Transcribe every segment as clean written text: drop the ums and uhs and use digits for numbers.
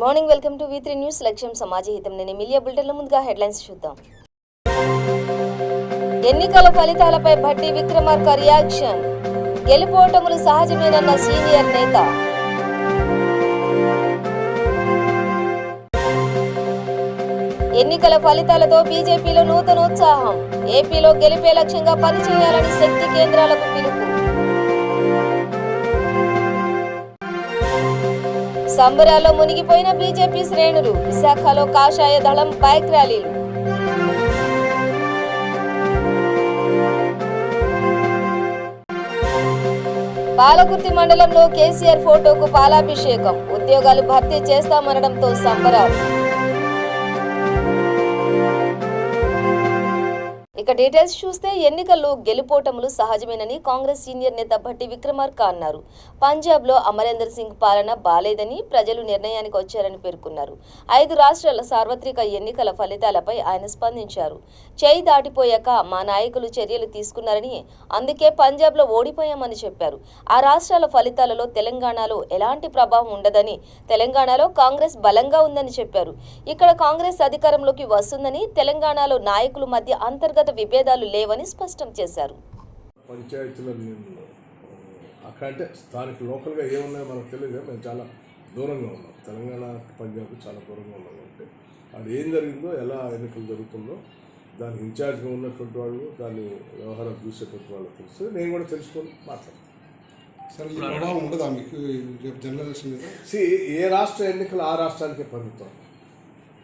Morning welcome to V3 news. లక్ష్యం సమాజహితం. నేను మిలియా బులెటిన్ల ముందుగా హెడ్లైన్స్ చూద్దాం. ఎన్నికల ఫలితాలపై భట్టి విక్రమార్క రియాక్షన్. గెలుపోటములు సహజమేనన్న సీనియర్ నేత. ఎన్నికల ఫలితాలతో బీజేపీలో నూతనోత్సాహం. ఏపీలో గెలిపే లక్ష్యంగా పనిచేయాలని శక్తి కేంద్రాలకు పిలుపు. సంబరాల్లో మునిగిపోయిన బీజేపీ శ్రేణులు. విశాఖలో కాషాయ దళం బైక్ ర్యాలీలు. పాలకుర్తి మండలంలో కేసీఆర్ ఫోటోకు పాలాభిషేకం. ఉద్యోగాలు భర్తీ చేస్తామనడంతో సంబరాలు. ఇక డీటెయిల్స్ చూస్తే ఎన్నికల్లో గెలుపోటములు సహజమేనని కాంగ్రెస్ సీనియర్ నేత భట్టి విక్రమార్క అన్నారు. పంజాబ్లో అమరేందర్ సింగ్ పాలన బాలేదని ప్రజలు నిర్ణయానికి వచ్చారని పేర్కొన్నారు. 5 రాష్ట్రాల సార్వత్రిక ఎన్నికల ఫలితాలపై ఆయన స్పందించారు. చేయి దాటిపోయాక మా నాయకులు చర్యలు తీసుకున్నారని, అందుకే పంజాబ్లో ఓడిపోయామని చెప్పారు. ఆ రాష్ట్రాల ఫలితాలలో తెలంగాణలో ఎలాంటి ప్రభావం ఉండదని, తెలంగాణలో కాంగ్రెస్ బలంగా ఉందని చెప్పారు. ఇక్కడ కాంగ్రెస్ అధికారంలోకి వస్తుందని, తెలంగాణలో నాయకుల మధ్య అంతర్గత విభేదాలు లేవని స్పష్టం చేశారు. పంచాయతీలో అక్కడ అంటే స్థానిక లోకల్గా ఏమున్నాయో మనకు తెలియదు. మేము చాలా దూరంగా ఉన్నాం. తెలంగాణ పంజాబ్కి చాలా దూరంగా ఉన్నాం. అంటే అది ఏం జరిగిందో, ఎలా ఎన్నికలు జరుగుతుందో దానికి ఇన్ఛార్జ్గా ఉన్నటువంటి వాళ్ళు, దాన్ని వ్యవహారం చూసేటువంటి వాళ్ళు తెలుసు. నేను కూడా తెలుసుకొని మాట్లాడతాను. సరే, ఈ ప్రభావం ఉండదా మీకు రేపు జనరల్ ఎలక్షన్ మీద? ఏ రాష్ట్ర ఎన్నికలు ఆ రాష్ట్రానికే పరిమితం.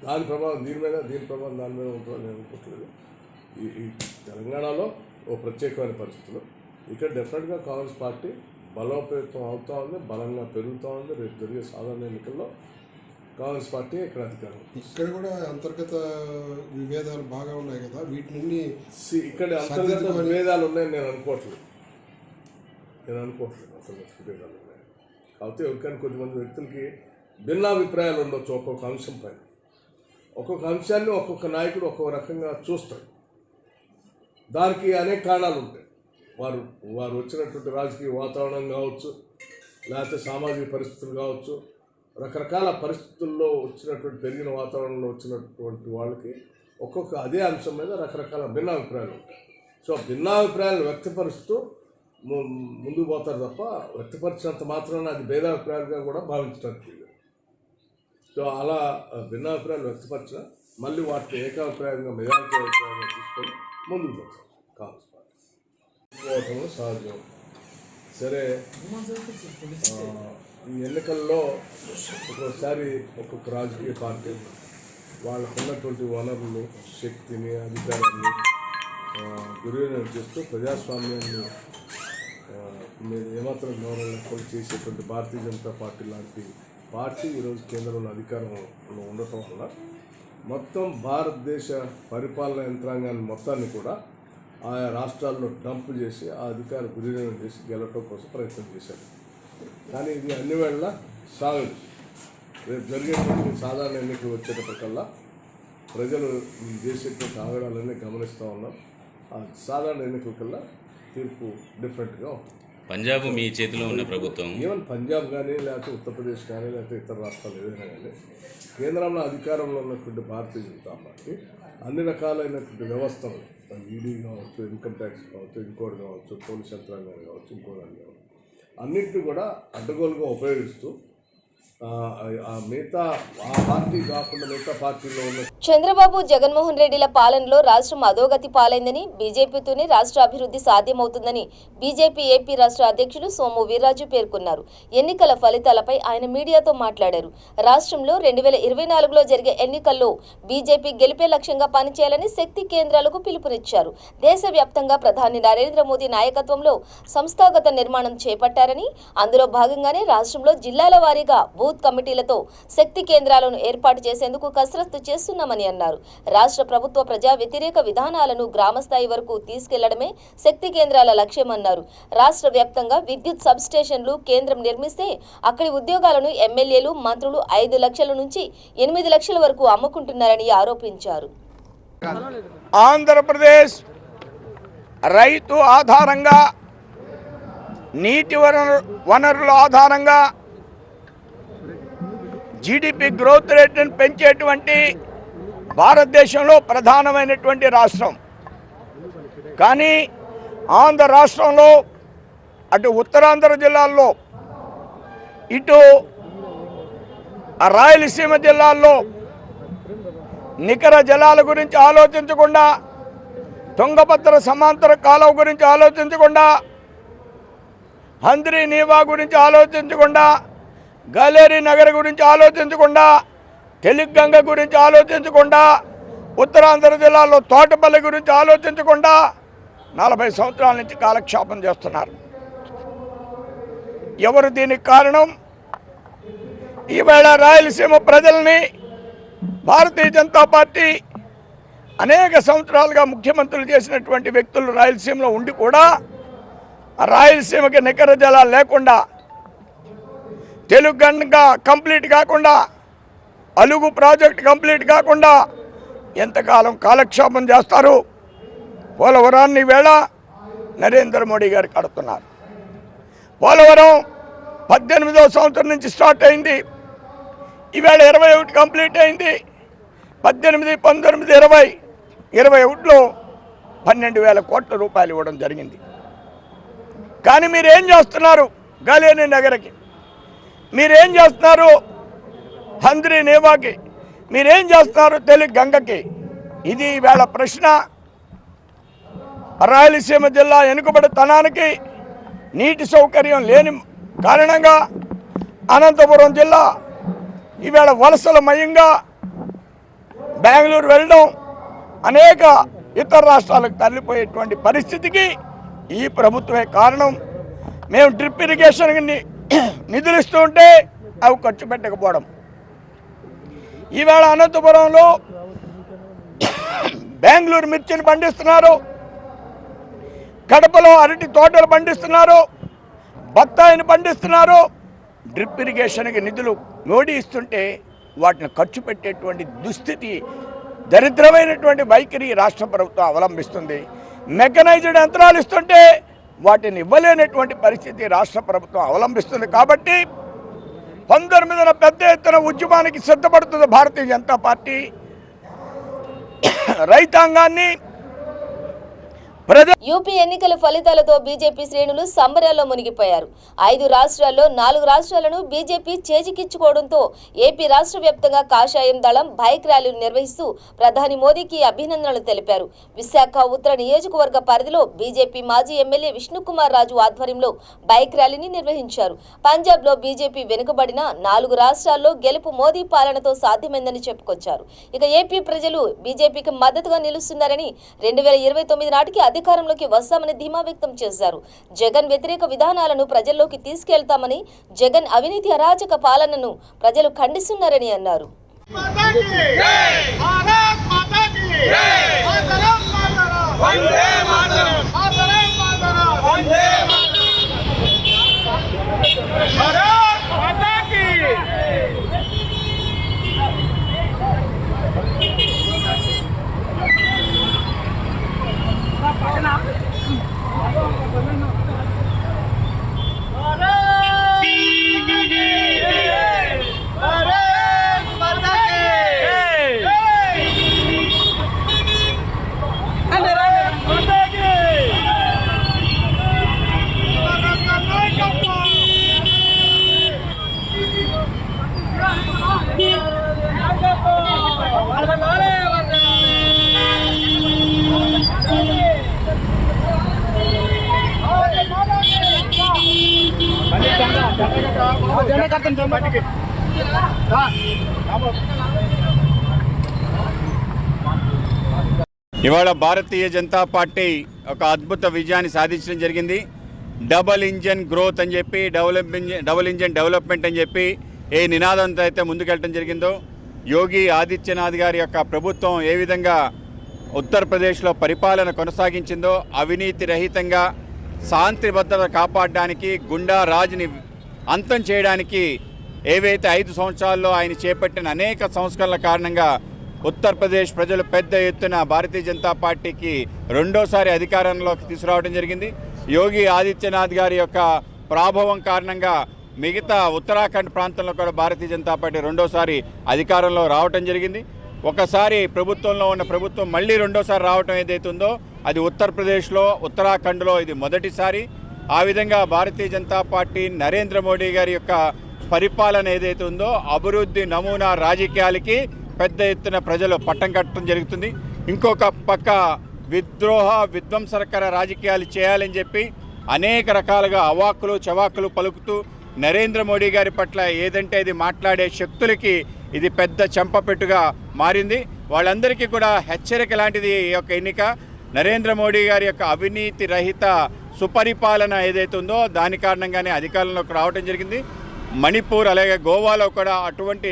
దాని ప్రభావం దీని మీద, దీని ప్రభావం దాని మీద ఉంటుందని నేను అనుకోవట్లేదు. ఈ తెలంగాణలో ఓ ప్రత్యేకమైన పరిస్థితులు. ఇక్కడ డెఫినెట్గా కాంగ్రెస్ పార్టీ బలోపేతం అవుతూ ఉంది, బలంగా పెరుగుతూ ఉంది. రేపు జరిగే సాధారణ ఎన్నికల్లో కాంగ్రెస్ పార్టీ ఇక్కడ అధికారం. ఇక్కడ కూడా అంతర్గత విభేదాలు బాగా ఉన్నాయి కదా, వీటి నుండి ఇక్కడ అంతర్గత విభేదాలు ఉన్నాయని నేను అనుకోవట్లేదు. అంతర్గత విభేదాలు ఉన్నాయి కాకపోతే ఎవరికైనా కొద్దిమంది వ్యక్తులకి భిన్నాభిప్రాయాలు ఉండొచ్చు. ఒక్కొక్క అంశం పైన ఒక్కొక్క అంశాన్ని ఒక్కొక్క నాయకుడు ఒక్కొక్క రకంగా చూస్తాడు. దానికి అనేక కారణాలు ఉంటాయి. వారు వచ్చినటువంటి రాజకీయ వాతావరణం కావచ్చు, లేకపోతే సామాజిక పరిస్థితులు కావచ్చు, రకరకాల పరిస్థితుల్లో వచ్చినటువంటి పెరిగిన వాతావరణంలో వచ్చినటువంటి వాళ్ళకి ఒక్కొక్క అదే అంశం మీద రకరకాల భిన్నాభిప్రాయాలు ఉంటాయి. సో భిన్నాభిప్రాయాలు వ్యక్తపరుస్తూ ముందుకు పోతారు తప్ప, వ్యక్తపరిచినంత మాత్రాన అది భేదాభిప్రాయాలుగా కూడా భావించడానికి. సో అలా భిన్నాభిప్రాయాలు వ్యక్తపరిచిన మళ్ళీ వాటిని ఏకాభిప్రాయంగా మెజారిటీ అభిప్రాయంగా తీసుకొని ముందుకు పోతాం. కాంగ్రెస్ పార్టీ పోవటం సహజం. సరే, ఈ ఎన్నికల్లో ఒక్కొక్కసారి ఒక్కొక్క రాజకీయ పార్టీ వాళ్ళకున్నటువంటి వనరులు, శక్తిని, అధికారాన్ని దుర్వినియోగం చేస్తూ ప్రజాస్వామ్యాన్ని మీద ఏమాత్రం గౌరవం లేకుండా చేసేటువంటి భారతీయ జనతా పార్టీ లాంటి పార్టీ ఈరోజు కేంద్రంలో అధికారంలో ఉండటం వల్ల మొత్తం భారతదేశ పరిపాలన యంత్రాంగాన్ని మొత్తాన్ని కూడా ఆయా రాష్ట్రాల్లో డంప్ చేసి ఆ అధికార దుర్వినియోగం చేసి గెలవటం కోసం ప్రయత్నం చేశారు. కానీ ఇది అన్ని వేళ సాగదు. రేపు జరిగేటువంటి సాధారణ ఎన్నికలు వచ్చేటప్పటికల్లా ప్రజలు చేసేటువంటి ఆగడాలన్నీ గమనిస్తూ ఉన్నారు. ఆ సాధారణ ఎన్నికల కల్లా తీర్పు డిఫరెంట్గా ఉంటుంది. పంజాబ్ మీ చేతిలో ఉన్న ప్రభుత్వం, ఈవెన్ పంజాబ్ కానీ, లేకపోతే ఉత్తరప్రదేశ్ కానీ, లేకపోతే ఇతర రాష్ట్రాలు ఏదైనా కానీ, కేంద్రంలో అధికారంలో ఉన్నటువంటి భారతీయ జనతా పార్టీ అన్ని రకాలైనటువంటి వ్యవస్థలు, ఈడీ కావచ్చు, ఇన్కమ్ ట్యాక్స్ కావచ్చు, ఇంకోటి కావచ్చు, పోలీస్ యంత్రాంగాన్ని కావచ్చు, ఇంకోటి కావచ్చు, అన్నింటినీ కూడా అడ్డగోలుగా ఉపయోగిస్తూ మిగతా ఆ పార్టీ కాకుండా మిగతా పార్టీలో ఉన్న చంద్రబాబు, జగన్మోహన్ రెడ్డిల పాలనలో రాష్ట్రం అధోగతి పాలైందని, బీజేపీతోనే రాష్ట్ర అభివృద్ధి సాధ్యమవుతుందని బీజేపీ ఏపీ రాష్ట్ర అధ్యక్షులు సోము వీర్రాజు పేర్కొన్నారు. ఎన్నికల ఫలితాలపై ఆయన మీడియాతో మాట్లాడారు. రాష్ట్రంలో 2024లో జరిగే ఎన్నికల్లో బీజేపీ గెలిపే లక్ష్యంగా పనిచేయాలని శక్తి కేంద్రాలకు పిలుపునిచ్చారు. దేశవ్యాప్తంగా ప్రధాని నరేంద్ర మోదీ నాయకత్వంలో సంస్థాగత నిర్మాణం చేపట్టారని, అందులో భాగంగానే రాష్ట్రంలో జిల్లాల వారీగా బూత్ కమిటీలతో శక్తి కేంద్రాలను ఏర్పాటు చేసేందుకు కసరత్తు చేస్తున్నామని అన్నారు. రాష్ట్ర ప్రభుత్వ ప్రజా వ్యతిరేక విధానాలను గ్రామస్థాయి వరకు తీసుకెళ్లడమే శక్తి కేంద్రాల లక్ష్యమన్నారు. రాష్ట్ర వ్యాప్తంగా విద్యుత్ సబ్ స్టేషన్లు కేంద్రం నిర్మిస్తే అక్కడి ఉద్యోగాలను ఎమ్మెల్యేలు, మంత్రులు 5 లక్షల నుంచి 8 లక్షల వరకు అమ్ముకుంటున్నారని ఆరోపించారు. ఆంధ్రప్రదేశ్ రైతు ఆధారంగా, నీటి వనరుల ఆధారంగా జీడిపి గ్రోత్ రేట్ను పెంచేటువంటి భారతదేశంలో ప్రధానమైనటువంటి రాష్ట్రం. కానీ ఆంధ్ర రాష్ట్రంలో అటు ఉత్తరాంధ్ర జిల్లాల్లో ఇటు రాయలసీమ జిల్లాల్లో నికర జలాల గురించి ఆలోచించకుండా, తుంగభద్ర సమాంతర కాలువ గురించి ఆలోచించకుండా, హంద్రీ నీవా గురించి ఆలోచించకుండా, గలేరి నగర్ గురించి ఆలోచించకుండా, తెలుగంగ గురించి ఆలోచించకుండా, ఉత్తరాంధ్ర జిల్లాలో తోటపల్లి గురించి ఆలోచించకుండా 40 సంవత్సరాల నుంచి కాలక్షేపం చేస్తున్నారు. ఎవరు దీనికి కారణం? ఈవేళ రాయలసీమ ప్రజల్ని భారతీయ జనతా పార్టీ అనేక సంవత్సరాలుగా ముఖ్యమంత్రులు చేసినటువంటి వ్యక్తులు రాయలసీమలో ఉండి కూడా రాయలసీమకి నికర జలాలు లేకుండా, తెలుగంగ కంప్లీట్ కాకుండా, అలుగు ప్రాజెక్ట్ కంప్లీట్ కాకుండా ఎంతకాలం కాలక్షేపం చేస్తారు? పోలవరాన్ని వేళ నరేంద్ర మోడీ గారు కడుతున్నారు. పోలవరం 18వ సంవత్సరం నుంచి స్టార్ట్ అయింది, ఈవేళ 21 కంప్లీట్ అయింది. 18, 19, 20, 21లో 12,000 కోట్ల రూపాయలు ఇవ్వడం జరిగింది. కానీ మీరేం చేస్తున్నారు? గలేని నగర్కి మీరేం చేస్తున్నారు? హంద్రీ నేవాకి మీరేం చేస్తున్నారు? తెలుగంగకి? ఇది ఈవేళ ప్రశ్న. రాయలసీమ జిల్లా వెనుకబడితనానికి నీటి సౌకర్యం లేని కారణంగా అనంతపురం జిల్లా ఈవేళ వలసలమయంగా బెంగళూరు వెళ్ళడం, అనేక ఇతర రాష్ట్రాలకు తరలిపోయేటువంటి పరిస్థితికి ఈ ప్రభుత్వమే కారణం. మేము డ్రిప్ ఇరిగేషన్కి నిధులు ఇస్తూ ఉంటే అవి ఖర్చు పెట్టకపోవడం. ఈవేళ అనంతపురంలో బెంగళూరు మిర్చిని పండిస్తున్నారు, కడపలో అరటి తోటలు పండిస్తున్నారు, బత్తాయిని పండిస్తున్నారు. డ్రిప్ ఇరిగేషన్కి నిధులు మోడీ ఇస్తుంటే వాటిని ఖర్చు పెట్టేటువంటి దుస్థితి, దరిద్రమైనటువంటి వైఖరి రాష్ట్ర ప్రభుత్వం అవలంబిస్తుంది. మెకనైజ్డ్ యంత్రాలు ఇస్తుంటే వాటిని ఇవ్వలేనటువంటి పరిస్థితి రాష్ట్ర ప్రభుత్వం అవలంబిస్తుంది. కాబట్టి 19న పెద్ద ఎత్తున ఉద్యమానికి సిద్ధపడుతుంది భారతీయ జనతా పార్టీ. రైతాంగాన్ని యూపీ ఎన్నికల ఫలితాలతో బీజేపీ శ్రేణులు సంబరాల్లో మునిగిపోయారు. 5 రాష్ట్రాల్లో 4 రాష్ట్రాలను బీజేపీ చేజిక్కించుకోవడంతో ఏపీ రాష్ట్ర వ్యాప్తంగా కాషాయం దళం బైక్ ర్యాలీలు నిర్వహిస్తూ ప్రధాని మోదీకి అభినందనలు తెలిపారు. విశాఖ ఉత్తర నియోజకవర్గ పరిధిలో బీజేపీ మాజీ ఎమ్మెల్యే విష్ణుకుమార్ రాజు ఆధ్వర్యంలో బైక్ ర్యాలీని నిర్వహించారు. పంజాబ్లో బీజేపీ వెనుకబడిన 4 రాష్ట్రాల్లో గెలుపు మోదీ పాలనతో సాధ్యమైందని చెప్పుకొచ్చారు. ఇక ఏపీ ప్రజలు బీజేపీకి మద్దతుగా నిలుస్తున్నారని 2029 నాటికి అధికారంలోకి వస్తామని ధీమా వ్యక్తం చేశారు. జగన్ వ్యతిరేక విధానాలను ప్రజల్లోకి తీసుకెళ్తామని, జగన్ అవినీతి అరాచక పాలనను ప్రజలు ఖండిస్తున్నారని అన్నారు. ఇవాళ భారతీయ జనతా పార్టీ ఒక అద్భుత విజయాన్ని సాధించడం జరిగింది. డబల్ ఇంజన్ గ్రోత్ అని చెప్పి, డబుల్ ఇంజన్ డెవలప్మెంట్ అని చెప్పి ఏ నినాదంతో అయితే ముందుకెళ్ళడం జరిగిందో, యోగి ఆదిత్యనాథ్ గారి యొక్క ప్రభుత్వం ఏ విధంగా ఉత్తరప్రదేశ్లో పరిపాలన కొనసాగించిందో, అవినీతి రహితంగా శాంతి భద్రత కాపాడడానికి, గుండా రాజ్ని అంతం చేయడానికి ఏవైతే 5 సంవత్సరాల్లో ఆయన చేపట్టిన అనేక సంస్కరణల కారణంగా ఉత్తరప్రదేశ్ ప్రజలు పెద్ద ఎత్తున భారతీయ జనతా పార్టీకి రెండోసారి అధికారంలోకి తీసుకురావడం జరిగింది. యోగి ఆదిత్యనాథ్ గారి యొక్క ప్రాభవం కారణంగా మిగతా ఉత్తరాఖండ్ ప్రాంతంలో కూడా భారతీయ జనతా పార్టీ రెండోసారి అధికారంలో రావటం జరిగింది. ఒకసారి ప్రభుత్వంలో ఉన్న ప్రభుత్వం మళ్ళీ రెండోసారి రావటం ఏదైతుందో అది ఉత్తరప్రదేశ్లో, ఉత్తరాఖండ్లో ఇది మొదటిసారి. ఆ విధంగా భారతీయ జనతా పార్టీ నరేంద్ర మోడీ గారి యొక్క పరిపాలన ఏదైతే ఉందో అభివృద్ధి నమూనా రాజకీయాలకి పెద్ద ఎత్తున ప్రజలు పట్టం కట్టడం జరుగుతుంది. ఇంకొక పక్క విధ్వంసకర రాజకీయాలు చేయాలని చెప్పి అనేక రకాలుగా అవాక్కులు చవాకులు పలుకుతూ నరేంద్ర మోడీ గారి పట్ల ఏదంటే ఇది మాట్లాడే శక్తులకి ఇది పెద్ద చెంపపెట్టుగా మారింది. వాళ్ళందరికీ కూడా హెచ్చరిక లాంటిది ఈ యొక్క ఎన్నిక. నరేంద్ర మోడీ గారి యొక్క అవినీతి రహిత సుపరిపాలన ఏదైతే ఉందో దాని కారణంగానే అధికారంలోకి రావడం జరిగింది. మణిపూర్ అలాగే గోవాలో కూడా అటువంటి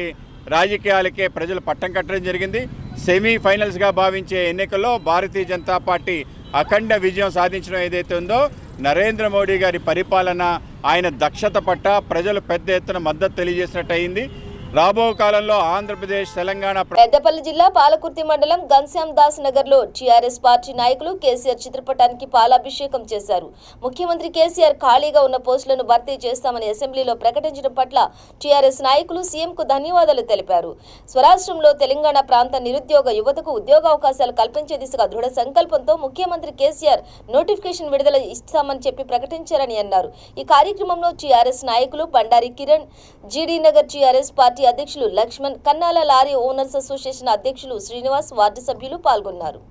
రాజకీయాలకే ప్రజలు పట్టం కట్టడం జరిగింది. సెమీఫైనల్స్గా భావించే ఎన్నికల్లో భారతీయ జనతా పార్టీ అఖండ విజయం సాధించడం ఏదైతే ఉందో నరేంద్ర మోడీ గారి పరిపాలన ఆయన దక్షత పట్ల ప్రజలు పెద్ద ఎత్తున మద్దతు తెలియజేసినట్టు అయింది. రాబో కాలంలో ఆంధ్రప్రదేశ్, తెలంగాణ పెద్దపల్లి జిల్లా పాలకుర్తి మండలం ఘన్శ్యామ్ దాస్ నగర్ లో టీఆర్ఎస్ పార్టీ నాయకులు కేసీఆర్ చిత్రపటానికి పాలాభిషేకం చేశారు. ముఖ్యమంత్రి కేసీఆర్ ఖాళీగా ఉన్న పోస్టులను భర్తీ చేస్తామని అసెంబ్లీలో ప్రకటించడం పట్ల టీఆర్ఎస్ నాయకులు సీఎంకు ధన్యవాదాలు తెలిపారు. స్వరాష్ట్రంలో తెలంగాణ ప్రాంత నిరుద్యోగ యువతకు ఉద్యోగావకాశాలు కల్పించే దిశగా దృఢ సంకల్పంతో ముఖ్యమంత్రి కేసీఆర్ నోటిఫికేషన్ విడుదల ఇస్తామని చెప్పి ప్రకటించారని అన్నారు. ఈ కార్యక్రమంలో టీఆర్ఎస్ నాయకులు బండారి కిరణ్, జీడీ నగర్ టీఆర్ఎస్ పార్టీ అధ్యక్షులు లక్ష్మణ్, కన్నాల లారీ ఓనర్స్ అసోసియేషన్ అధ్యక్షులు శ్రీనివాస్, వార్డు సభ్యులు పాల్గొన్నారు.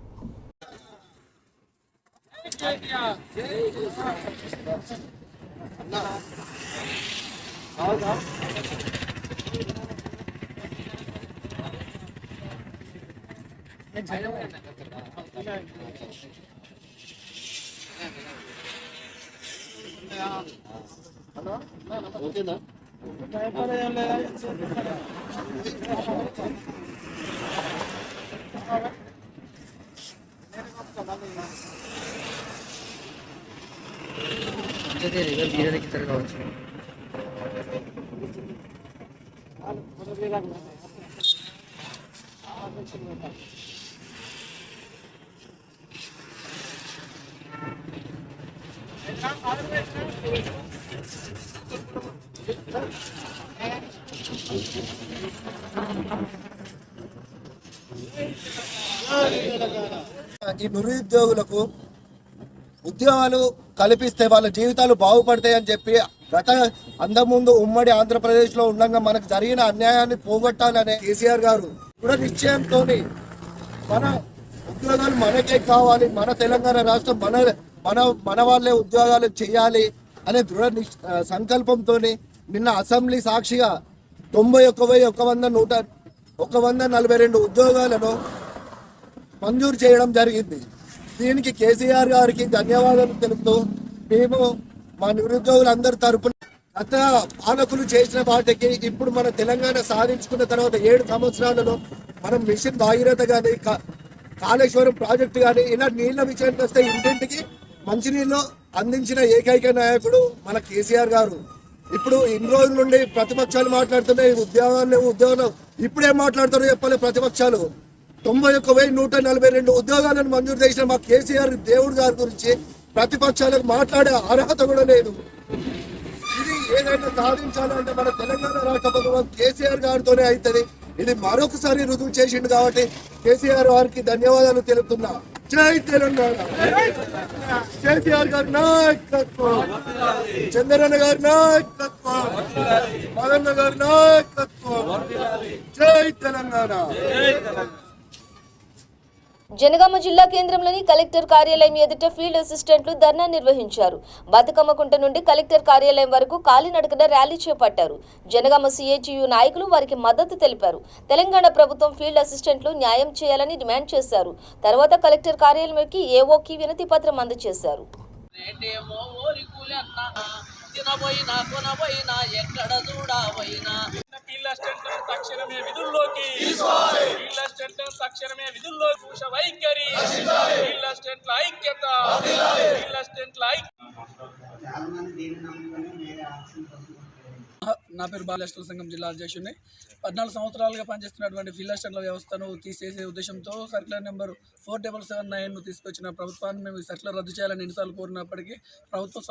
ఈ నిరుద్యోగులకు ఉద్యోగాలు కల్పిస్తే వాళ్ళ జీవితాలు బాగుపడతాయని చెప్పి అంతకుముందు ఉమ్మడి ఆంధ్రప్రదేశ్లో ఉండగా మనకు జరిగిన అన్యాయాన్ని పోగొట్టాలనే కేసీఆర్ గారు కూడా నిశ్చయంతో మన ఉద్యోగాలు మనకే కావాలి, మన తెలంగాణ రాష్ట్రం మన వాళ్ళే ఉద్యోగాలు చేయాలి అనే దృఢ సంకల్పంతో నిన్న అసెంబ్లీ సాక్షిగా 91,142 ఉద్యోగాలను మంజూరు చేయడం జరిగింది. దీనికి కేసీఆర్ గారికి ధన్యవాదాలు తెలుపుతూ మేము మా నిరుద్యోగులందరి తరపున గత పాలకులు చేసిన వాటికి ఇప్పుడు మన తెలంగాణ సాధించుకున్న తర్వాత 7 సంవత్సరాలలో మనం మిషన్ భాగీరథ కానీ కాళేశ్వరం ప్రాజెక్టు కానీ ఇలా నీళ్ల విషయానికి వస్తే ఇంటింటికి మంచినీళ్ళు అందించిన ఏకైక నాయకుడు మన కేసీఆర్ గారు. ఇప్పుడు ఇన్ని రోజుల నుండి ప్రతిపక్షాలు మాట్లాడుతున్నాయి ఉద్యోగాలు ఇప్పుడేం మాట్లాడుతారో చెప్పాలి. ప్రతిపక్షాలు 91,142 ఉద్యోగాలను మంజూరు చేసిన మా కేసీఆర్ దేవుడు గారి గురించి ప్రతిపక్షాలకు మాట్లాడే అర్హత కూడా లేదు. ఇది ఏదైనా సాధించాలంటే మన తెలంగాణ రాష్ట్ర ప్రభుత్వం కేసీఆర్ గారితోనే అవుతుంది. ఇది మరొకసారి రుజువు చేసిండు కాబట్టి కేసీఆర్ వారికి ధన్యవాదాలు తెలుపుతున్నా. జై తెలంగాణ. కేసీఆర్ గారి నాయకత్వం, చంద్రన్న గారి నాయకత్వం, మదన్న గారి నాయకత్వం. జై తెలంగాణ. జనగామ జిల్లా కేంద్రంలోని కలెక్టర్ కార్యాలయం ఎదుట ఫీల్డ్ అసిస్టెంట్లు ధర్నా నిర్వహించారు. బతుకమ్మకుంట నుండి కలెక్టర్ కార్యాలయం వరకు కాలినడకన ర్యాలీ చేపట్టారు. జనగామ సిఐటియు నాయకులు వారికి మద్దతు తెలిపారు. తెలంగాణ ప్రభుత్వం ఫీల్డ్ అసిస్టెంట్లు న్యాయం చేయాలని డిమాండ్ చేశారు. తర్వాత కలెక్టర్ కార్యాలయంకి ఏఓకి వినతి పత్రం అందజేశారు. తక్షణమే విధుల్లోకి వైఖరి ఐక్యత నా పేరు బాలెస్టల్ సంఘం జిల్లా అధ్యక్షుడిని. 14 సంవత్సరాలుగా పనిచేస్తున్నటువంటి ఫీల్డ్ అసిస్టెంట్ల వ్యవస్థను తీసేసే ఉద్దేశంతో సర్క్యులర్ నెంబర్ 4779ను తీసుకొచ్చిన ప్రభుత్వాన్ని మేము ఈ సర్క్యులర్ రద్దు చేయాలని ఎన్నిసార్లు కోరినప్పటికీ ప్రభుత్వం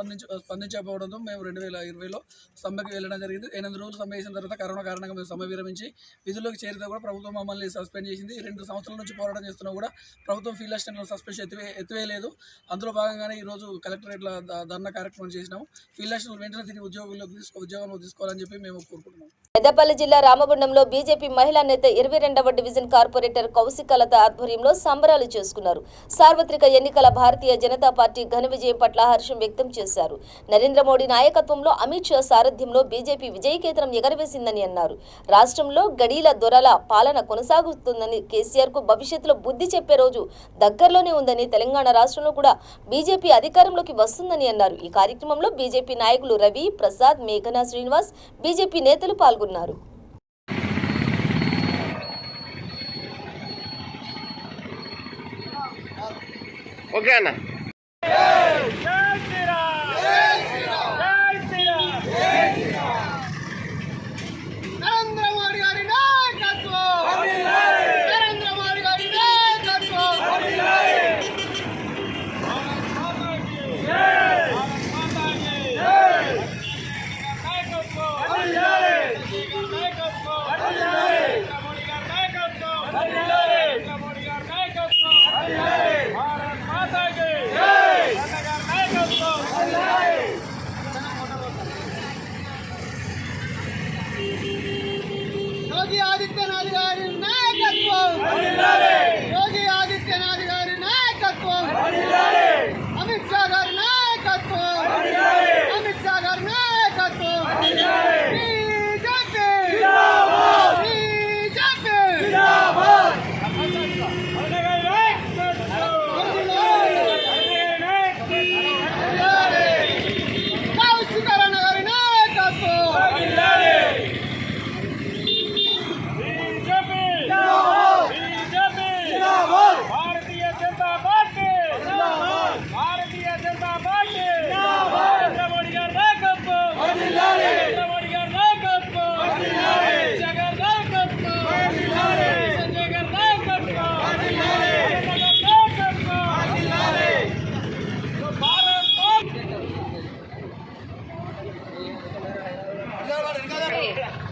స్పందించకపోవడంతో మేము 2020లో సమ్మెకి వెళ్ళడం జరిగింది. 8 రోజులు సమ్మె చేసిన తర్వాత కరోనా కారణంగా మేము సమ్మె విరమించి విధుల్లోకి చేరితే కూడా ప్రభుత్వం మమ్మల్ని సస్పెండ్ చేసింది. 2 సంవత్సరాల నుంచి పోరాటం చేస్తున్నా కూడా ప్రభుత్వం ఫీల్డ్ అసిస్టెంట్ల సస్పెన్షన్ ఎత్తివేయలేదు. అందులో భాగంగానే ఈరోజు కలెక్టరేట్ల ధర్నా కార్యక్రమం చేసినాము. ఫీల్డ్ అసిస్టెంట్ వెంటనే తిరిగి ఉద్యోగంలో తీసుకోవాలని చెప్పి మేము కోరుకుంటున్నాం. పెద్దపల్లి జిల్లా రామగుండంలో బీజేపీ మహిళా నేత 22వ డివిజన్ కార్పొరేటర్ కౌశికలత ఆధ్వర్యంలో సంబరాలు చేసుకున్నారు. సార్వత్రిక ఎన్నికల భారతీయ జనతా పార్టీ ఘన విజయం పట్ల హర్షం వ్యక్తం చేశారు. నరేంద్ర మోడీ నాయకత్వంలో అమిత్ షా సారథ్యంలో బీజేపీ విజయకేతనం ఎగరవేసిందని అన్నారు. రాష్ట్రంలో గడీల దొరల పాలన కొనసాగుతుందని, కేసీఆర్ కు భవిష్యత్తులో బుద్ధి చెప్పే రోజు దగ్గరలోనే ఉందని, తెలంగాణ రాష్ట్రంలో కూడా బీజేపీ అధికారంలోకి వస్తుందని అన్నారు. ఈ కార్యక్రమంలో బీజేపీ నాయకులు రవి, ప్రసాద్, మేఘనా శ్రీనివాస్, బీజేపీ నేతలు పాల్గొన్నారు. ఓకే అన్న. योगी आदित्यनाथ गारी नायकत्व योगी आदित्यनाथ गारी नायकत्व अमित शाह गारी नायकत्व अमित शाह गारी नायकत्व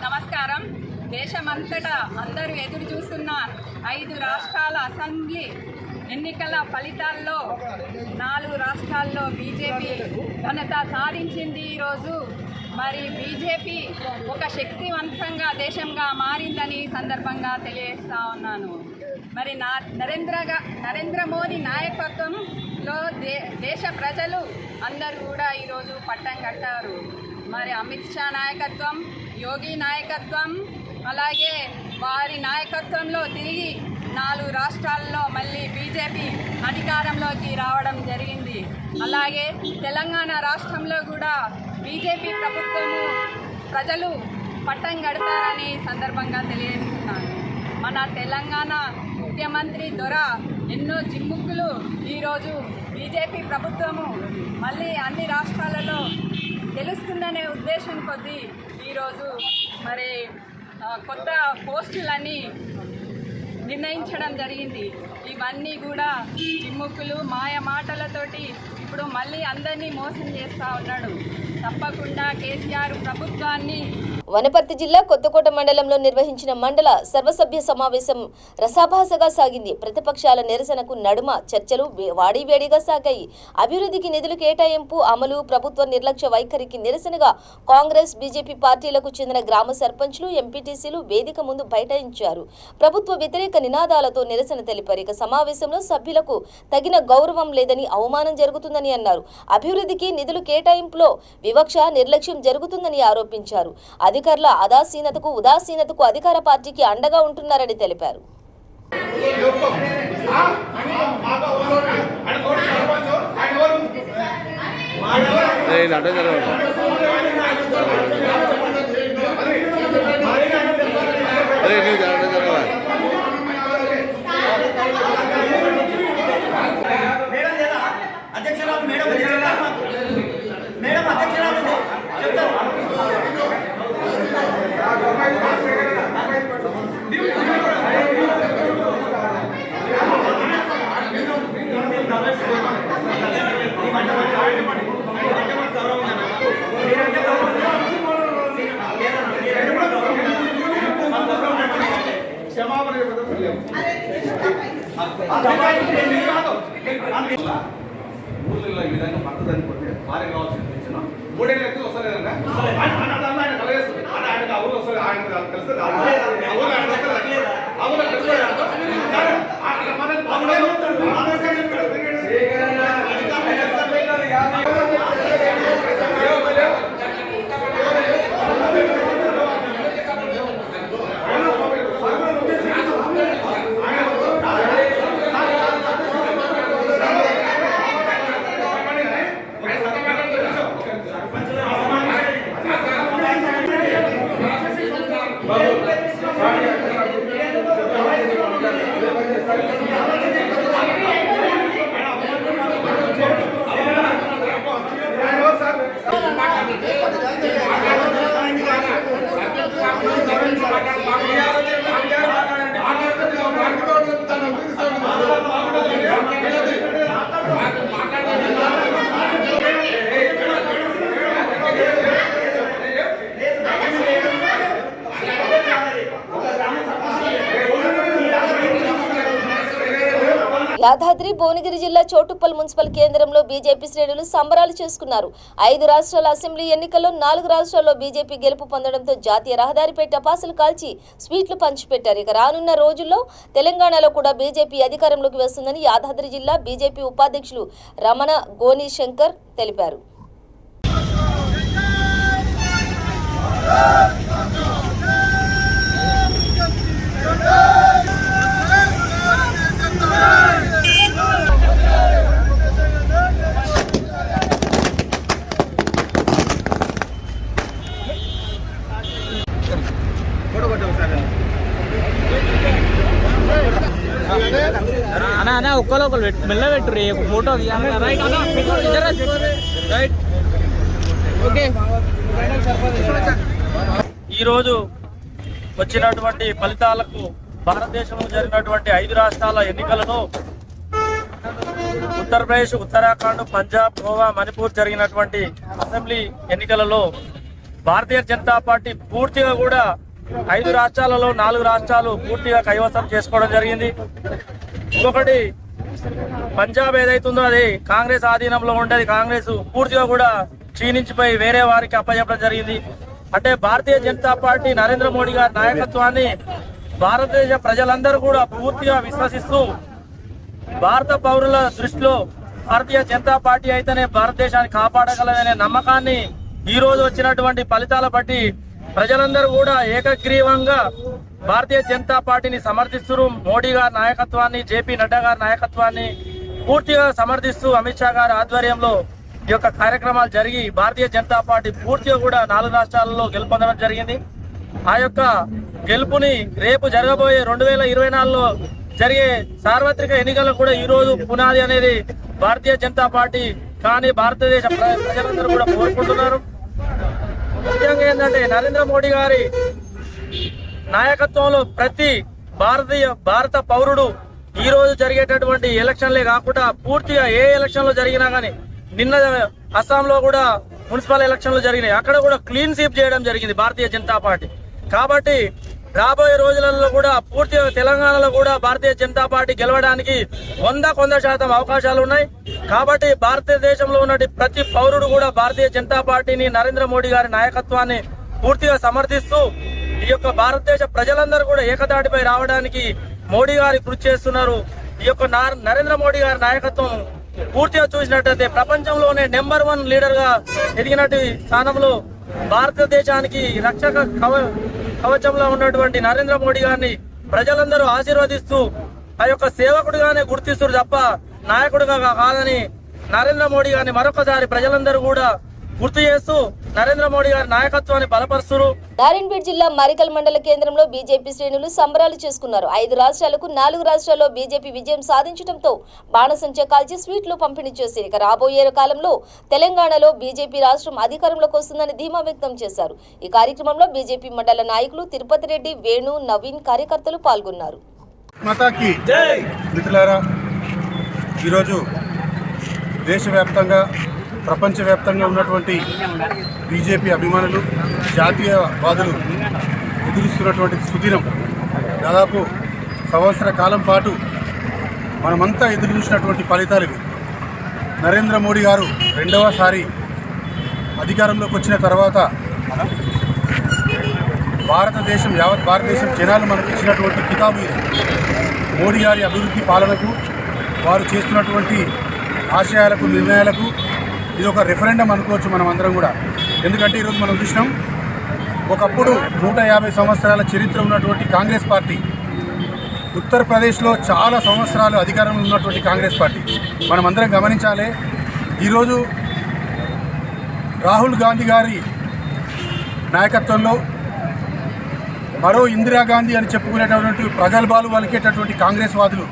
నమస్కారం. దేశమంతటా అందరూ ఎదురు చూస్తున్న 5 రాష్ట్రాల అసెంబ్లీ ఎన్నికల ఫలితాల్లో 4 రాష్ట్రాల్లో బీజేపీ ఘనత సాధించింది. ఈరోజు మరి బీజేపీ ఒక శక్తివంతంగా దేశంగా మారిందని సందర్భంగా తెలియజేస్తా ఉన్నాను. మరి నరేంద్ర మోదీ నాయకత్వంలో దేశ ప్రజలు అందరూ కూడా ఈరోజు పట్టం కట్టారు. మరి అమిత్ షా నాయకత్వం, యోగి నాయకత్వం, అలాగే వారి నాయకత్వంలో తిరిగి 4 రాష్ట్రాల్లో మళ్ళీ బీజేపీ అధికారంలోకి రావడం జరిగింది. అలాగే తెలంగాణ రాష్ట్రంలో కూడా బీజేపీ ప్రభుత్వము ప్రజలు పట్టం కడతారని సందర్భంగా తెలియజేస్తున్నాను. మన తెలంగాణ ముఖ్యమంత్రి దొర ఎన్నో జిమ్ముక్కులు ఈరోజు బీజేపీ ప్రభుత్వము మళ్ళీ అన్ని రాష్ట్రాలలో గెలుస్తుందనే ఉద్దేశం కొద్దీ ఈరోజు మరి కొత్త పోస్టులని నిర్ణయించడం జరిగింది. ఇవన్నీ కూడా చిమ్ముకులు మాయ మాటలతోటి ఇప్పుడు మళ్ళీ అందరినీ మోసం చేస్తూ ఉన్నాడు. తప్పకుండా కేసీఆర్ ప్రభుత్వాన్ని. వనపర్తి జిల్లా కొత్తకోట మండలంలో నిర్వహించిన మండల సర్వసభ్య సమావేశం రసాభాసగా సాగింది. ప్రతిపక్షాల నిరసనకు నడుమ చర్చలు వాడివేడిగా సాగాయి. అభివృద్ధికి నిధులు కేటాయింపు అమలు, ప్రభుత్వ నిర్లక్ష్య వైఖరికి నిరసనగా కాంగ్రెస్, బీజేపీ పార్టీలకు చెందిన గ్రామ సర్పంచ్లు, ఎంపీటీసీలు వేదిక ముందు బైఠాయించారు. ప్రభుత్వ వ్యతిరేక నినాదాలతో నిరసన తెలిపారు. ఇక సమావేశంలో సభ్యులకు తగిన గౌరవం లేదని, అవమానం జరుగుతుందని అన్నారు. అభివృద్ధికి నిధులు కేటాయింపులో వివక్ష, నిర్లక్ష్యం జరుగుతుందని ఆరోపించారు. అధికారుల ఉదాసీనతకు అధికార పార్టీకి అండగా ఉంటున్నారని తెలిపారు. ఊళ్ళో ఈ విధంగా భర్త చనిపోతే భార్య కావాల్సిన పెన్షన్ 3 ఏళ్ళు అయితే వస్తలేదన్నా ఆయన కలగేస్తుంది ఆయన ఆ ఊళ్ళో వస్తుంది ఆయన తెలుస్తుంది ఆ ఊళ్ళో యాదాద్రి భువనగిరి జిల్లా చోటుప్పల్ మున్సిపల్ కేంద్రంలో బీజేపీ శ్రేణులు సంబరాలు చేసుకున్నారు. 5 రాష్ట్రాల అసెంబ్లీ ఎన్నికల్లో 4 రాష్ట్రాల్లో బీజేపీ గెలుపు పొందడంతో జాతీయ రహదారిపై టపాసులు కాల్చి స్వీట్లు పంచిపెట్టారు. ఇక రానున్న రోజుల్లో తెలంగాణలో కూడా బీజేపీ అధికారంలోకి వస్తుందని యాదాద్రి జిల్లా బీజేపీ ఉపాధ్యక్షులు రమణ గోని శంకర్ తెలిపారు. ఈరోజు వచ్చినటువంటి ఫలితాలకు భారతదేశంలో జరిగినటువంటి 5 రాష్ట్రాల ఎన్నికలలో ఉత్తరప్రదేశ్, ఉత్తరాఖండ్, పంజాబ్, గోవా, మణిపూర్ జరిగినటువంటి అసెంబ్లీ ఎన్నికలలో భారతీయ జనతా పార్టీ పూర్తిగా కూడా 5 రాష్ట్రాలలో 4 రాష్ట్రాలు పూర్తిగా కైవసం చేసుకోవడం జరిగింది. ఇంకొకటి పంజాబ్ ఏదైతుందో అది కాంగ్రెస్ ఆధీనంలో ఉండేది. కాంగ్రెస్ పూర్తిగా కూడా క్షీణించిపోయి వేరే వారికి అప్పచెప్పడం జరిగింది. అంటే భారతీయ జనతా పార్టీ నరేంద్ర మోడీ గారి నాయకత్వాన్ని భారతదేశ ప్రజలందరూ కూడా పూర్తిగా విశ్వసిస్తూ భారత పౌరుల దృష్టిలో భారతీయ జనతా పార్టీ అయితేనే భారతదేశాన్ని కాపాడగలదనే నమ్మకాన్ని ఈ రోజు వచ్చినటువంటి ఫలితాల బట్టి ప్రజలందరూ కూడా ఏకగ్రీవంగా భారతీయ జనతా పార్టీని సమర్థిస్తూ మోడీ గారి నాయకత్వాన్ని, జేపీ నడ్డా గారి నాయకత్వాన్ని పూర్తిగా సమర్థిస్తూ అమిత్ షా గారి ఆధ్వర్యంలో ఈ యొక్క కార్యక్రమాలు జరిగి భారతీయ జనతా పార్టీ పూర్తిగా కూడా 4 రాష్ట్రాలలో గెలుపొందడం జరిగింది. ఆ యొక్క గెలుపుని రేపు జరగబోయే 2024లో జరిగే సార్వత్రిక ఎన్నికల్లో కూడా ఈ రోజు పునాది అనేది భారతీయ జనతా పార్టీ కానీ భారతదేశ ప్రజలందరూ కూడా కోరుకుంటున్నారు. ముఖ్యంగా ఏంటంటే నరేంద్ర మోడీ గారి నాయకత్వంలో ప్రతి భారత పౌరుడు ఈ రోజు జరిగేటటువంటి ఎలక్షన్లే కాకుండా పూర్తిగా ఏ ఎలక్షన్లో జరిగినా కానీ నిన్న అస్సాంలో కూడా మున్సిపల్ ఎలక్షన్లు జరిగినాయి. అక్కడ కూడా క్లీన్ స్వీప్ చేయడం జరిగింది భారతీయ జనతా పార్టీ. కాబట్టి రాబోయే రోజులలో కూడా పూర్తిగా తెలంగాణలో కూడా భారతీయ జనతా పార్టీ గెలవడానికి 100% అవకాశాలు ఉన్నాయి. కాబట్టి భారతదేశంలో ఉన్న ప్రతి పౌరుడు కూడా భారతీయ జనతా పార్టీని, నరేంద్ర మోడీ గారి నాయకత్వాన్ని పూర్తిగా సమర్థిస్తూ ఈ యొక్క భారతదేశ ప్రజలందరూ కూడా ఏకతాటిపై రావడానికి మోడీ గారి కృషి చేస్తున్నారు. ఈ యొక్క నరేంద్ర మోడీ గారి నాయకత్వం పూర్తిగా చూసినట్టయితే ప్రపంచంలోనే నెంబర్ 1 లీడర్ గా ఎదిగినట్టు స్థానంలో భారతదేశానికి రక్షక కవచంలో ఉన్నటువంటి నరేంద్ర మోడీ గారిని ప్రజలందరూ ఆశీర్వదిస్తూ ఆ యొక్క సేవకుడిగానే గుర్తిస్తారు తప్ప నాయకుడిగా కాదని నరేంద్ర మోడీ గారిని మరొకసారి ప్రజలందరూ కూడా గుర్తు చేస్తూ నరేంద్ర మోడీ గారి నాయకత్వాన్ని బలపరుస్తారు. నారాయణపేట జిల్లా మరికల్ మండల కేంద్రంలో బీజేపీ శ్రేణులు సంబరాలు చేసుకున్నారు. 5 రాష్ట్రాలకు 4 రాష్ట్రాల్లో బీజేపీ విజయం సాధించడంతో బాణసంచా కాల్చి స్వీట్లు పంపిణీ చేశారు. ఇక రాబోయే కాలంలో తెలంగాణలో బీజేపీ రాష్ట్రం అధికారంలోకి వస్తుందని ధీమా వ్యక్తం చేశారు. ఈ కార్యక్రమంలో బీజేపీ మండల నాయకులు తిరుపతి రెడ్డి, వేణు, నవీన్ కార్యకర్తలు పాల్గొన్నారు. మాతాకి జై. మిత్రులారా, ఈరోజు దేశవ్యాప్తంగా ప్రపంచవ్యాప్తంగా ఉన్నటువంటి బీజేపీ అభిమానులు, జాతీయవాదులు ఎదురుస్తున్నటువంటి సుదినం. దాదాపు సంవత్సర కాలం పాటు మనమంతా ఎదురు చూసినటువంటి ఫలితాలు ఇవి. నరేంద్ర మోడీ గారు రెండవసారి అధికారంలోకి వచ్చిన తర్వాత యావత్ భారతదేశం జనాలు మనకు ఇచ్చినటువంటి కితాబు ఇది. మోడీ గారి అభివృద్ధి పాలనకు, వారు చేస్తున్నటువంటి ఆశయాలకు, నిర్ణయాలకు ఇది ఒక రెఫరెండం అనుకోవచ్చు మనం అందరం కూడా. ఎందుకంటే ఈరోజు మనం చూసినాం, ఒకప్పుడు 150 సంవత్సరాల చరిత్ర ఉన్నటువంటి కాంగ్రెస్ పార్టీ, ఉత్తరప్రదేశ్లో చాలా సంవత్సరాలు అధికారంలో ఉన్నటువంటి కాంగ్రెస్ పార్టీ మనం అందరం గమనించాలి. ఈరోజు రాహుల్ గాంధీ గారి నాయకత్వంలో మరో ఇందిరాగాంధీ అని చెప్పుకునేటటువంటి ప్రగల్భాలు పలికేటటువంటి కాంగ్రెస్ వాదులు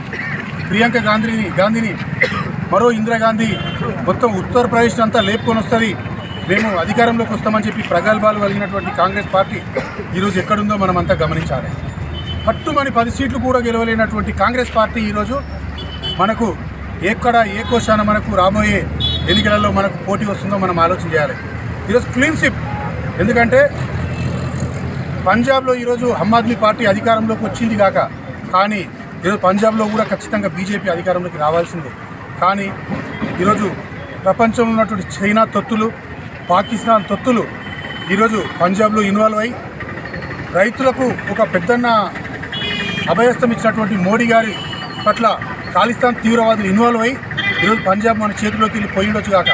ప్రియాంక గాంధీని మరో ఇందిరాగాంధీ మొత్తం ఉత్తరప్రదేశ్ అంతా లేపుకొని వస్తుంది, మేము అధికారంలోకి వస్తామని చెప్పి ప్రగల్భాలు కలిగినటువంటి కాంగ్రెస్ పార్టీ ఈరోజు ఎక్కడుందో మనం అంతా గమనించాలి. పట్టుమని 10 సీట్లు కూడా గెలవలేనటువంటి కాంగ్రెస్ పార్టీ ఈరోజు మనకు ఏ కోశాన మనకు రాబోయే ఎన్నికలలో మనకు పోటీ వస్తుందో మనం ఆలోచన చేయాలి. ఈరోజు క్లీన్ స్వీప్. ఎందుకంటే పంజాబ్లో ఈరోజు ఆమ్ ఆద్మీ పార్టీ అధికారంలోకి వచ్చింది కాక, కానీ ఈరోజు పంజాబ్లో కూడా ఖచ్చితంగా బీజేపీ అధికారంలోకి రావాల్సిందే. కానీ ఈరోజు ప్రపంచంలో ఉన్నటువంటి చైనా తొత్తులు, పాకిస్తాన్ తొత్తులు ఈరోజు పంజాబ్లో ఇన్వాల్వ్ అయ్యి రైతులకు ఒక పెద్దన్న అభయస్థం ఇచ్చినటువంటి మోడీ గారి పట్ల ఖాళిస్తాన్ తీవ్రవాదులు ఇన్వాల్వ్ అయ్యి ఈరోజు పంజాబ్ మన చేతిలోకి వెళ్ళి పోయిండొచ్చు కాక,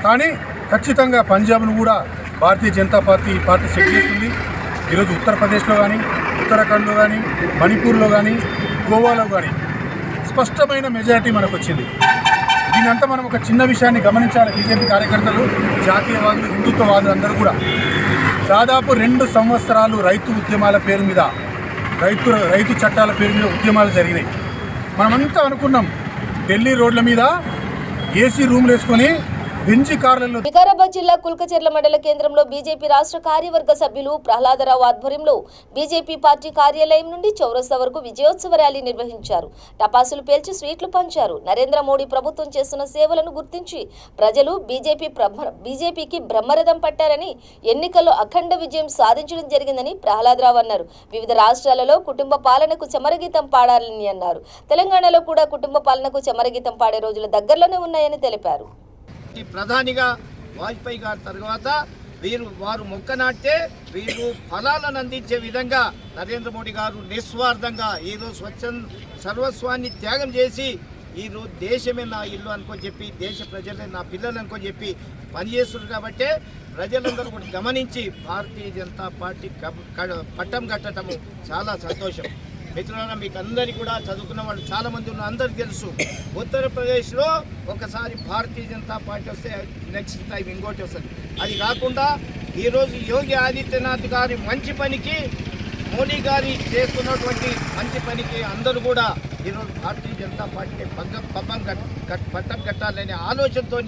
కానీ ఖచ్చితంగా పంజాబ్ను కూడా భారతీయ జనతా పార్టీ సెట్ చేస్తుంది. ఈరోజు ఉత్తరప్రదేశ్లో కానీ, ఉత్తరాఖండ్లో కానీ, మణిపూర్లో కానీ, గోవాలో కానీ స్పష్టమైన మెజారిటీ మనకు వచ్చింది. దీనంతా మనం ఒక చిన్న విషయాన్ని గమనించాలి. బీజేపీ కార్యకర్తలు, జాతీయవాదులు, హిందుత్వవాదులు అందరూ కూడా దాదాపు 2 సంవత్సరాలు రైతు ఉద్యమాల పేరు మీద, రైతు చట్టాల పేరు మీద ఉద్యమాలు జరిగినాయి. మనమంతా అనుకున్నాం ఢిల్లీ రోడ్ల మీద ఏసీ రూమ్లు వేసుకొని బెంజి కార్లలో. వికారాబాద్ జిల్లా కుల్కచెర్ల మండల కేంద్రంలో బీజేపీ రాష్ట్ర కార్యవర్గ సభ్యులు ప్రహ్లాదరావు ఆధ్వర్యంలో బీజేపీ పార్టీ కార్యాలయం నుండి చౌరస్తా వరకు విజయోత్సవ ర్యాలీ నిర్వహించారు. టపాసులు పేల్చి స్వీట్లు పంచారు. నరేంద్ర మోడీ ప్రభుత్వం చేస్తున్న సేవలను గుర్తించి ప్రజలు బీజేపీకి బ్రహ్మరథం పట్టారని, ఎన్నికల్లో అఖండ విజయం సాధించడం జరిగిందని ప్రహ్లాదరావు అన్నారు. వివిధ రాష్ట్రాలలో కుటుంబ పాలనకు చమరగీతం పాడాలని అన్నారు. తెలంగాణలో కూడా కుటుంబ పాలనకు చమరగీతం పాడే రోజులు దగ్గరలోనే ఉన్నాయని తెలిపారు. ప్రధానిగా వాజ్పేయి గారి తర్వాత వారు మొక్క నాటితే వీరు ఫలాలను అందించే విధంగా నరేంద్ర మోడీ గారు నిస్వార్థంగా ఈరోజు సర్వస్వాన్ని త్యాగం చేసి ఈరోజు దేశమే నా ఇల్లు అనుకొని చెప్పి, దేశ ప్రజలే నా పిల్లలు అనుకొని చెప్పి పనిచేస్తున్నారు. కాబట్టి ప్రజలందరూ కూడా గమనించి భారతీయ జనతా పార్టీ పట్టం కట్టడము చాలా సంతోషం. మిత్రులారా, మీకు అందరికీ కూడా చదువుకున్న వాళ్ళు చాలామంది ఉన్నారు, అందరికీ తెలుసు. ఉత్తరప్రదేశ్లో ఒకసారి భారతీయ జనతా పార్టీ వస్తే నెక్స్ట్ టైం ఇంకోటి వస్తుంది. అది కాకుండా ఈరోజు యోగి ఆదిత్యనాథ్ గారి మంచి పనికి, మోడీ గారి చేస్తున్నటువంటి మంచి పనికి అందరూ కూడా ఈరోజు భారతీయ జనతా పార్టీకి పట్టం కట్టాలనే ఆలోచనతో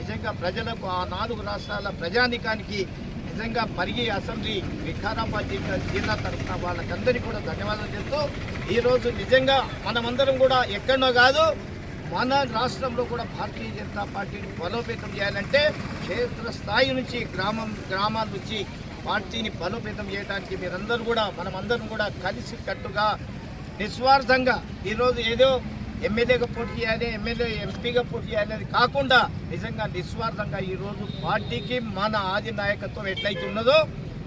నిజంగా ప్రజలకు, ఆ 4 రాష్ట్రాల ప్రజానికానికి నిజంగా పరిగి అసెంబ్లీ వికారాబాద్ జిల్లా తరఫున వాళ్ళకందరికీ కూడా ధన్యవాదాలు చెప్తూ, ఈరోజు నిజంగా మనమందరం కూడా ఎక్కడో కాదు, మన రాష్ట్రంలో కూడా భారతీయ జనతా పార్టీని బలోపేతం చేయాలంటే క్షేత్రస్థాయి నుంచి, గ్రామాల నుంచి పార్టీని బలోపేతం చేయడానికి మీరందరూ కూడా, మనమందరం కూడా కలిసి కట్టుగా నిస్వార్థంగా ఈరోజు ఏదో ఎమ్మెల్యేగా పోటీ చేయాలి, ఎంపీగా పోటీ చేయాలి అది కాకుండా నిజంగా నిస్వార్థంగా ఈరోజు పార్టీకి మన ఆది నాయకత్వం ఎట్లయితే ఉన్నదో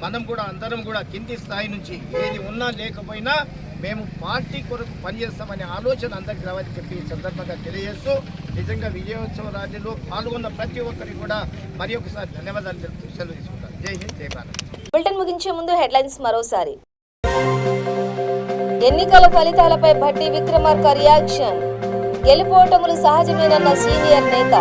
మనం కూడా అందరం కూడా కింది స్థాయి నుంచి ఏది ఉన్నా లేకపోయినా మేము పార్టీ కొరకు పనిచేస్తామనే ఆలోచన అందరికీ రావాలని చెప్పి ఈ సందర్భంగా తెలియజేస్తూ, నిజంగా విజయోత్సవ ర్యాలీలో పాల్గొన్న ప్రతి ఒక్కరికి కూడా మరి ఒకసారి ధన్యవాదాలు తెలుపుతూ సెలవు తీసుకుంటాను. జై హింద్, జై భారత్. బులెటిన్ ముగించే ముందు హెడ్లైన్స్ మరోసారి. ఎన్నికల ఫలితాలపై భట్టి విక్రమార్క రియాక్షన్. గెలుపోటములు సహజమేనన్న సీనియర్ నేత.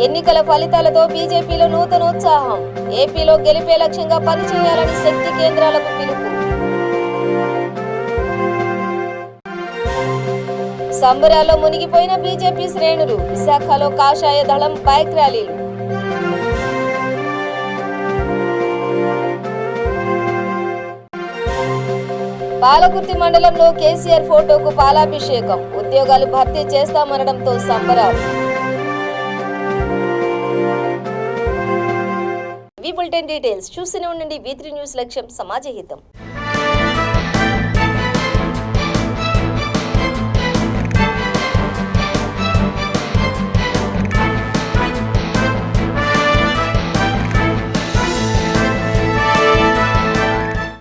ఎన్నికల ఫలితాలతో బీజేపీలో నూతనోత్సాహం. ఏపీలో గెలిపే లక్ష్యంగా పనిచేయాలని శక్తి కేంద్రాలకు పిలుపు. సంబరాల్లో మునిగిపోయిన బీజేపీ శ్రేణులు. విశాఖలో కాషాయ దళం బైక్ ర్యాలీలు. పాలకుర్తి మండలంలో కేసీఆర్ ఫోటోకు పాలాభిషేకం. ఉద్యోగాలు భర్తీ చేస్తామనడంతో సంబరాలు. బులెటిన్ డీటెయిల్స్ చూస్తూనే ఉండండి V3 న్యూస్ లక్ష్యం సమాజ హితం.